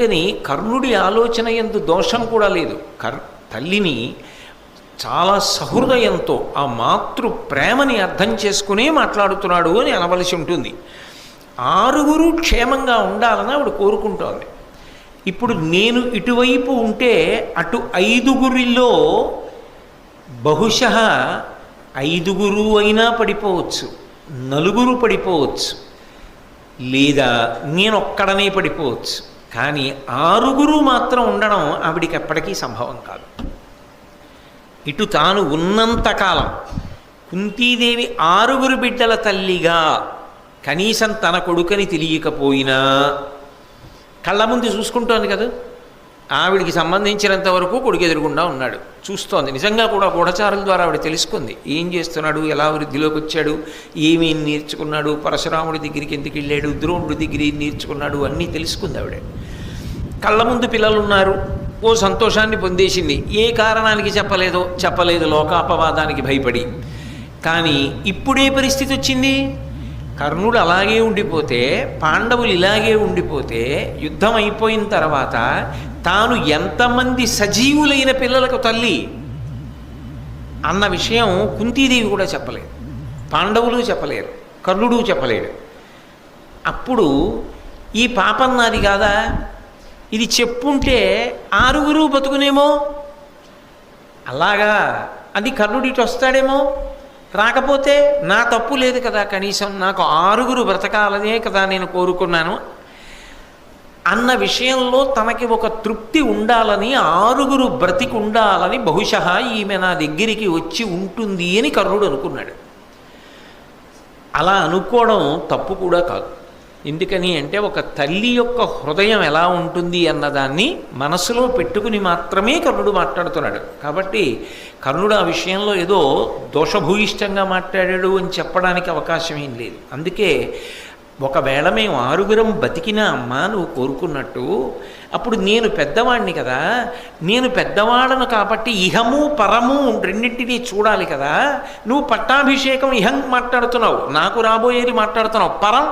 కానీ కర్ణుడి ఆలోచన యందు దోషం కూడా లేదు. తల్లిని చాలా సహృదయంతో ఆ మాతృ ప్రేమని అర్థం చేసుకునే మాట్లాడుతున్నాడు అని అనవలసి ఉంటుంది. ఆరుగురు క్షేమంగా ఉండాలని ఆవిడ కోరుకుంటోంది. ఇప్పుడు నేను ఇటువైపు ఉంటే అటు ఐదుగురిలో బహుశः ఐదుగురు అయినా పడిపోవచ్చు, నలుగురు పడిపోవచ్చు, లేదా నేనొక్కడనే పడిపోవచ్చు. కానీ ఆరుగురు మాత్రం ఉండడం ఆవిడికి ఎప్పటికీ సంభవం కాదు. ఇటు తాను ఉన్నంతకాలం కుంతీదేవి ఆరుగురు బిడ్డల తల్లిగా కనీసం తన కొడుకని తెలియకపోయినా కళ్ళ ముందు చూసుకుంటోంది కదా. ఆవిడికి సంబంధించినంత వరకు కొడుకు ఎదురుగుండా ఉన్నాడు, చూస్తోంది. నిజంగా కూడా గూఢచారుల ద్వారా ఆవిడ తెలుసుకుంది ఏం చేస్తున్నాడు, ఎలా వృద్ధిలోకి వచ్చాడు, ఏమేం నేర్చుకున్నాడు, పరశురాముడి దగ్గరికి ఎందుకు వెళ్ళాడు, ద్రోణుడి దగ్గర ఏం నేర్చుకున్నాడు అన్నీ తెలుసుకుంది ఆవిడ. కళ్ళ ముందు పిల్లలు ఉన్నారు, ఓ సంతోషాన్ని పొందేసింది. ఏ కారణానికి చెప్పలేదు లోకాపవాదానికి భయపడి. కానీ ఇప్పుడే పరిస్థితి వచ్చింది. కర్ణుడు అలాగే ఉండిపోతే, పాండవులు ఇలాగే ఉండిపోతే, యుద్ధం అయిపోయిన తర్వాత తాను ఎంతమంది సజీవులైన పిల్లలకు తల్లి అన్న విషయం కుంతీదేవి కూడా చెప్పలేదు, పాండవులు చెప్పలేరు, కర్ణుడు చెప్పలేడు. అప్పుడు ఈ పాపం నాది కాదా, ఇది చెప్పుంటే ఆరుగురు బతుకునేమో, అలాగా అది కర్ణుడిటి వస్తాడేమో, రాకపోతే నా తప్పు లేదు కదా, కనీసం నాకు ఆరుగురు బ్రతకాలనే కదా నేను కోరుకున్నాను అన్న విషయంలో తనకి ఒక తృప్తి ఉండాలని, ఆరుగురు బ్రతికి ఉండాలని బహుశः ఈమె నా దగ్గరికి వచ్చి ఉంటుంది అని కర్ణుడు అనుకున్నాడు. అలా అనుకోవడం తప్పు కూడా కాదు. ఎందుకని అంటే ఒక తల్లి యొక్క హృదయం ఎలా ఉంటుంది అన్నదాన్ని మనసులో పెట్టుకుని మాత్రమే కర్ణుడు మాట్లాడుతున్నాడు. కాబట్టి కర్ణుడు ఆ విషయంలో ఏదో దోషభూయిష్టంగా మాట్లాడాడు అని చెప్పడానికి అవకాశం ఏం లేదు. అందుకే ఒకవేళ మేము ఆరుగురం బతికినా అమ్మా నువ్వు కోరుకున్నట్టు, అప్పుడు నేను పెద్దవాడిని కదా, నేను పెద్దవాడను కాబట్టి ఇహము పరము రెండింటినీ చూడాలి కదా. నువ్వు పట్టాభిషేకం ఇహం మాట్లాడుతున్నావు, నాకు రాబోయేది మాట్లాడుతున్నావు పరం.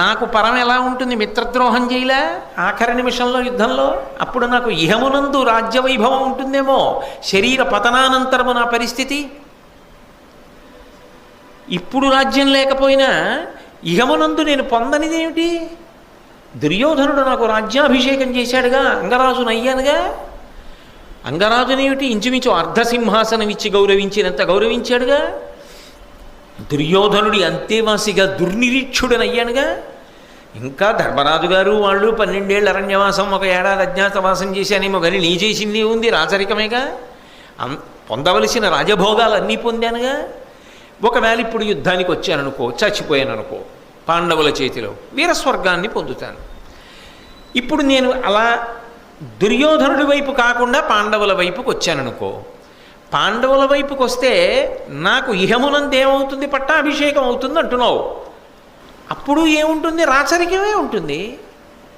నాకు పరం ఎలా ఉంటుంది, మిత్రద్రోహం చేయలే ఆఖరి నిమిషంలో యుద్ధంలో, అప్పుడు నాకు ఇహమునందు రాజ్యవైభవం ఉంటుందేమో, శరీర పతనానంతరము నా పరిస్థితి. ఇప్పుడు రాజ్యం లేకపోయినా ఇహమునందు నేను పొందనిదేమిటి, దుర్యోధనుడు నాకు రాజ్యాభిషేకం చేశాడుగా, అంగరాజును అయ్యానుగా. అంగరాజునేమిటి ఇంచుమించు అర్ధసింహాసనం ఇచ్చి గౌరవించినంత గౌరవించాడుగా. దుర్యోధనుడి అంతేవాసిగా దుర్నిరీక్షుడని అయ్యానుగా. ఇంకా ధర్మరాజు గారు వాళ్ళు 12 ఏళ్ళ అరణ్యవాసం, 1 ఏడాది అజ్ఞాతవాసం చేశానేమో, కానీ నీ చేసింది ఉంది రాచరికమేగా. పొందవలసిన రాజభోగాలన్నీ పొందానుగా. ఒకవేళ ఇప్పుడు యుద్ధానికి వచ్చాననుకో, చచ్చిపోయాననుకో, పాండవుల చేతిలో వీరస్వర్గాన్ని పొందుతాను. ఇప్పుడు నేను అలా దుర్యోధనుడి వైపు కాకుండా పాండవుల వైపుకి వచ్చాననుకో, పాండవుల వైపుకి వస్తే నాకు ఇహమునందు ఏమవుతుంది, పట్టాభిషేకం అవుతుంది అంటున్నావు. అప్పుడు ఏముంటుంది, రాచరికమే ఉంటుంది.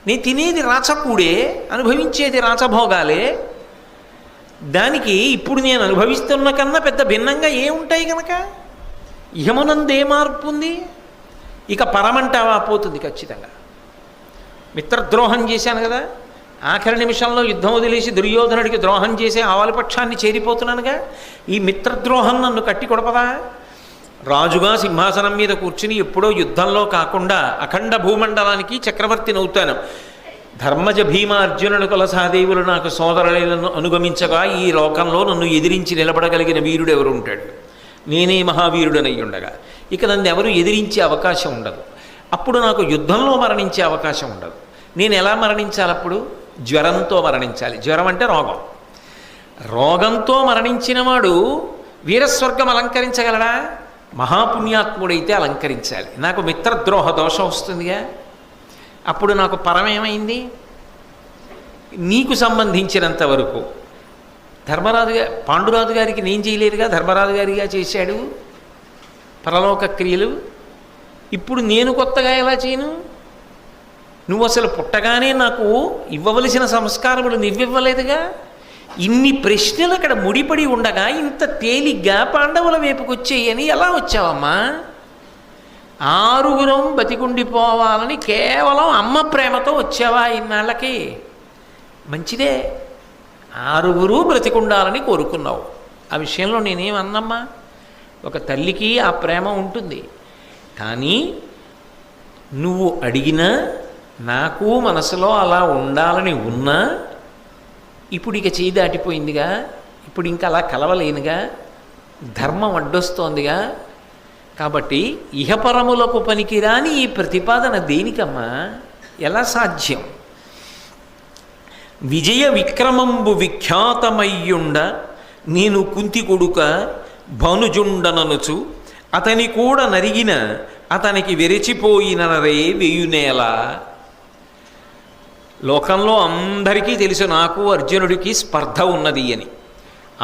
నీ తినేది రాచకూడే, అనుభవించేది రాచభోగాలే. దానికి ఇప్పుడు నేను అనుభవిస్తున్న కన్నా పెద్ద భిన్నంగా ఏముంటాయి కనుక ఇహమునందు ఏ మార్పు ఉంది. ఇక పరమంటావా, పోతుంది ఖచ్చితంగా. మిత్రద్రోహం చేశాను కదా, ఆఖరి నిమిషంలో యుద్ధం వదిలేసి దుర్యోధనుడికి ద్రోహం చేసే ఆవలపక్షాన్ని చేరిపోతున్నానుగా. ఈ మిత్రద్రోహం నన్ను కట్టి కొడపదా. రాజుగా సింహాసనం మీద కూర్చుని ఎప్పుడో యుద్ధంలో కాకుండా అఖండ భూమండలానికి చక్రవర్తిని అవుతాను. ధర్మజ భీమ అర్జునుడు కులసాదేవులు నాకు సోదరులను అనుగమించగా ఈ లోకంలో నన్ను ఎదిరించి నిలబడగలిగిన వీరుడు ఎవరు ఉంటాడు? నేనే మహావీరుడనై ఉండగా ఇక నన్ను ఎవరు ఎదిరించే అవకాశం ఉండదు. అప్పుడు నాకు యుద్ధంలో మరణించే అవకాశం ఉండదు. నేను ఎలా మరణించాలి? అప్పుడు జ్వరంతో మరణించాలి. జ్వరం అంటే రోగం. రోగంతో మరణించిన వాడు వీరస్వర్గం అలంకరించగలడా? మహాపుణ్యాత్ముడైతే అలంకరించాలి. నాకు మిత్రద్రోహ దోషం వస్తుందిగా. అప్పుడు నాకు పరమేమైంది? నీకు సంబంధించినంత వరకు పాండురాజు గారికి నేను చేయలేదుగా, ధర్మరాజు గారిగా చేశాడు పరలోక క్రియలు. ఇప్పుడు నేను కొత్తగా ఎలా చేయను? నువ్వు అసలు పుట్టగానే నాకు ఇవ్వవలసిన సంస్కారములు నువ్వివ్వలేదుగా. ఇన్ని ప్రశ్నలు అక్కడ ముడిపడి ఉండగా ఇంత తేలిగ్గా పాండవుల వైపుకి వచ్చేయని ఎలా వచ్చావమ్మా? ఆరుగురం బతికుండిపోవాలని కేవలం అమ్మ ప్రేమతో వచ్చావా ఇన్నాళ్ళకి? మంచిదే, ఆరుగురు బ్రతికుండాలని కోరుకున్నావు. ఆ విషయంలో నేనేమన్నమ్మా? ఒక తల్లికి ఆ ప్రేమ ఉంటుంది. కానీ నువ్వు అడిగినా నాకు మనసులో అలా ఉండాలని ఉన్నా ఇప్పుడు ఇక చేయి దాటిపోయిందిగా, ఇప్పుడు ఇంకా అలా కలవలేనుగా, ధర్మం అడ్డొస్తోందిగా. కాబట్టి ఇహపరములకు పనికిరాని ఈ ప్రతిపాదన దేనికమ్మా? ఎలా సాధ్యం? విజయ విక్రమంబు విఖ్యాతమయ్యుండ నేను కుంతి కొడుక భానుజుండననుచు అతని కూడా నరిగిన అతనికి వెరచిపోయినరే వేయునేల. లోకంలో అందరికీ తెలుసు నాకు అర్జునుడికి స్పర్ధ ఉన్నది అని.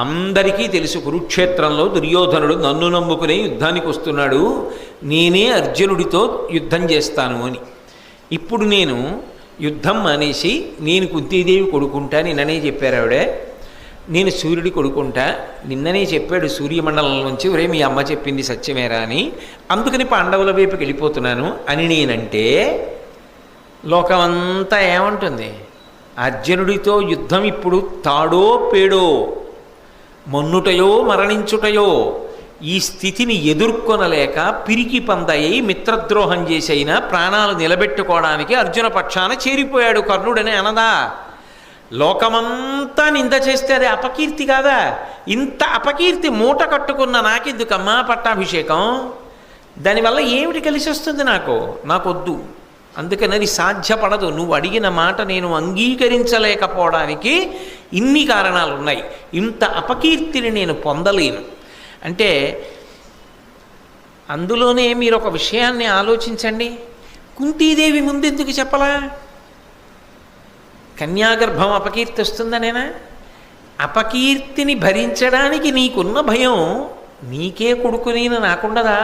అందరికీ తెలుసు కురుక్షేత్రంలో దుర్యోధనుడు నన్ను నమ్ముకునే యుద్ధానికి వస్తున్నాడు, నేనే అర్జునుడితో యుద్ధం చేస్తాను అని. ఇప్పుడు నేను యుద్ధం మానేసి నేను కుంతీదేవి కొడుకుంటా, నిన్ననే చెప్పారు ఆవిడే, నేను సూర్యుడి కొడుకుంటా, నిన్ననే చెప్పాడు సూర్యమండలం నుంచి, ఒరే మీ అమ్మ చెప్పింది సత్యమేరా అని, అందుకని పాండవుల వైపుకి వెళ్ళిపోతున్నాను అని నేనంటే లోకమంతా ఏమంటుంది? అర్జునుడితో యుద్ధం ఇప్పుడు తాడో పేడో, మన్నుటయో మరణించుటయో, ఈ స్థితిని ఎదుర్కొనలేక పిరికి పందయి మిత్రద్రోహం చేసైనా ప్రాణాలు నిలబెట్టుకోవడానికి అర్జున పక్షాన చేరిపోయాడు కర్ణుడని అనదా? లోకమంతా నింద చేస్తే అది అపకీర్తి కాదా? ఇంత అపకీర్తి మూట కట్టుకున్న నాకెందుకమ్మా పట్టాభిషేకం? దానివల్ల ఏమిటి కలిసి వస్తుంది? నాకొద్దు. అందుకని అది సాధ్యపడదు. నువ్వు అడిగిన మాట నేను అంగీకరించలేకపోవడానికి ఇన్ని కారణాలు ఉన్నాయి. ఇంత అపకీర్తిని నేను పొందలేను. అంటే అందులోనే మీరు ఒక విషయాన్ని ఆలోచించండి. కుంతీదేవి ముందెందుకు చెప్పలా? కన్యాగర్భం అపకీర్తి వస్తుందనేనా? అపకీర్తిని భరించడానికి నీకున్న భయం నీకే కొడుకునేను నాకుండదా?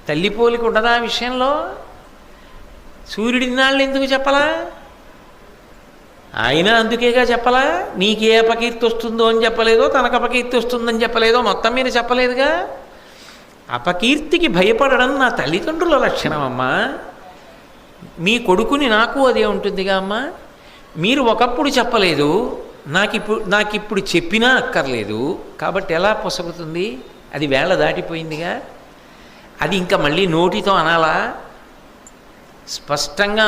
తల్లిపోలికి ఉండదా ఆ విషయంలో? సూర్యుడి నాళ్ళు ఎందుకు చెప్పలా? ఆయన అందుకేగా చెప్పలా. నీకే అపకీర్తి వస్తుందో అని చెప్పలేదో, తనకు అపకీర్తి వస్తుందని చెప్పలేదో, మొత్తం మీద చెప్పలేదుగా. అపకీర్తికి భయపడడం నా తల్లిదండ్రుల లక్షణం అమ్మా. మీ కొడుకుని నాకు అదే ఉంటుందిగా అమ్మా. మీరు ఒకప్పుడు చెప్పలేదు, నాకిప్పుడు చెప్పినా అక్కర్లేదు, కాబట్టి ఎలా పొసగుతుంది? అది వేళ దాటిపోయిందిగా. అది ఇంకా మళ్ళీ నోటితో అనాలా? స్పష్టంగా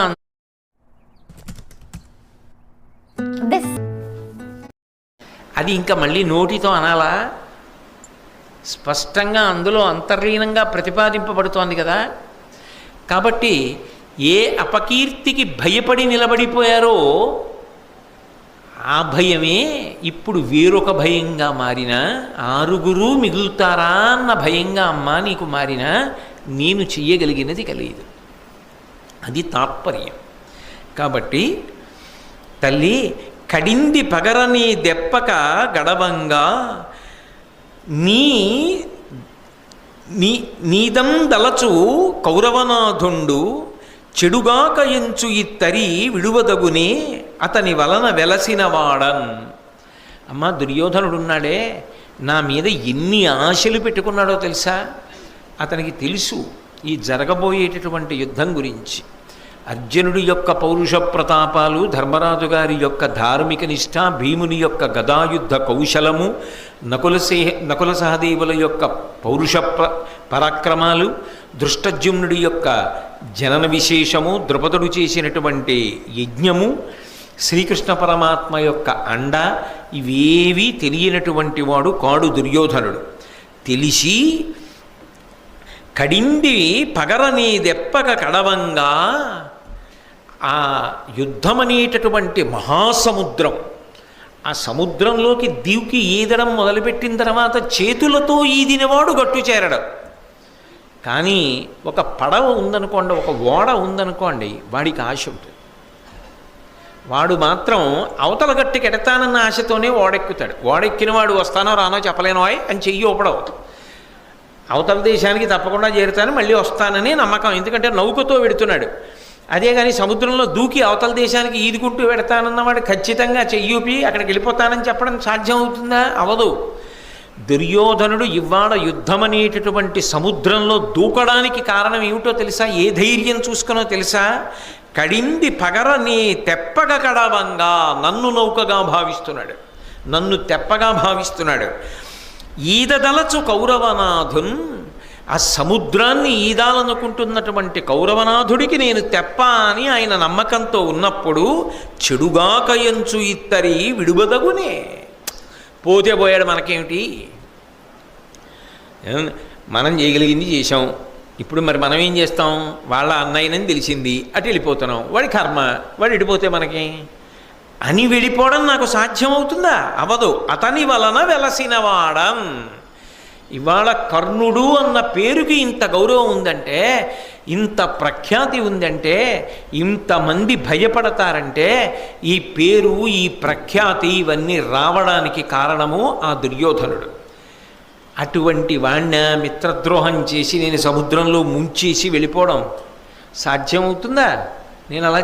అది ఇంకా మళ్ళీ నోటితో అనాలా? స్పష్టంగా అందులో అంతర్లీనంగా ప్రతిపాదింపబడుతోంది కదా. కాబట్టి ఏ అపకీర్తికి భయపడి నిలబడిపోయారో ఆ భయమే ఇప్పుడు వేరొక భయంగా మారిన, ఆరుగురు మిగులుతారా అన్న భయంగా అమ్మా నీకు మారిన, నేను చెయ్యగలిగినది కలిగదు. అది తాత్పర్యం. కాబట్టి తల్లి కడింది పగరని దెప్పక గడవంగా నీదం దలచు కౌరవనాథుండు చెడుగాక ఎంచు ఇత్తరి విడువదగునే అతని వలన వెలసిన వాడన్. అమ్మ దుర్యోధనుడున్నాడే, నా మీద ఎన్ని ఆశలు పెట్టుకున్నాడో తెలుసా? అతనికి తెలుసు ఈ జరగబోయేటటువంటి యుద్ధం గురించి. అర్జునుడి యొక్క పౌరుష ప్రతాపాలు, ధర్మరాజు గారి యొక్క ధార్మిక నిష్ఠ, భీముని యొక్క గదాయుద్ధ కౌశలము, నకుల సహదేవుల యొక్క పౌరుష పరాక్రమాలు, దృష్టజ్యుమ్నుడి యొక్క జనన విశేషము, ద్రుపదుడు చేసినటువంటి యజ్ఞము, శ్రీకృష్ణ పరమాత్మ యొక్క అండ, ఇవేవీ తెలియనటువంటి వాడు కాడు దుర్యోధనుడు. తెలిసి కడింది పగరనేదెప్పక కడవంగా, ఆ యుద్ధమనేటటువంటి మహాసముద్రం, ఆ సముద్రంలోకి దీవుకి ఈదడం మొదలుపెట్టిన తర్వాత చేతులతో ఈదినవాడు గట్టు చేరడం. కానీ ఒక పడవ ఉందనుకోండి, ఒక ఓడ ఉందనుకోండి, వాడికి ఆశ ఉంటుంది. వాడు మాత్రం అవతల గట్టుకి ఎడతానన్న ఆశతోనే ఓడెక్కుతాడు. ఓడెక్కిన వాడు వస్తానో రానో చెప్పలేనో అని చెయ్యి ఊపడవు. అవతల దేశానికి తప్పకుండా చేరుతాను, మళ్ళీ వస్తానని నమ్మకం. ఎందుకంటే నౌకతో వెడుతున్నాడు. అదే కానీ సముద్రంలో దూకి అవతల దేశానికి ఈదుకుంటూ పెడతానన్నవాడు ఖచ్చితంగా చెయ్యూపి అక్కడికి వెళ్ళిపోతానని చెప్పడం సాధ్యం అవుతుందా? అవదు. దుర్యోధనుడు ఇవాళ యుద్ధమనేటటువంటి సముద్రంలో దూకడానికి కారణం ఏమిటో తెలుసా? ఏ ధైర్యం చూసుకునో తెలుసా? కడింది పగరని తెప్పగ కడవంగా నన్ను నౌకగా భావిస్తున్నాడు, నన్ను తెప్పగా భావిస్తున్నాడు. ఈదదలచు కౌరవనాథున్, ఆ సముద్రాన్ని ఈదాలనుకుంటున్నటువంటి కౌరవనాథుడికి నేను తెప్ప అని ఆయన నమ్మకంతో ఉన్నప్పుడు చెడుగా కయంచు ఇత్తరి విడుబదగునే. పోతే పోయాడు, మనకేమిటి? మనం చేయగలిగింది చేసాం. ఇప్పుడు మరి మనం ఏం చేస్తాం? వాళ్ళ అన్నయ్యనని తెలిసింది, అటు వెళ్ళిపోతున్నాం. వాడి కర్మ, వాడు వెళ్ళిపోతే మనకి అని వెళ్ళిపోవడం నాకు సాధ్యమవుతుందా? అవదు. అతని వలన వెలసినవాడం. ఇవాళ కర్ణుడు అన్న పేరుకి ఇంత గౌరవం ఉందంటే, ఇంత ప్రఖ్యాతి ఉందంటే, ఇంతమంది భయపడతారంటే, ఈ పేరు, ఈ ప్రఖ్యాతి ఇవన్నీ రావడానికి కారణము ఆ దుర్యోధనుడు. అటువంటి వాణ్ణ మిత్రద్రోహం చేసి నేను సముద్రంలో ముంచేసి వెళ్ళిపోవడం సాధ్యమవుతుందా? నేను అలా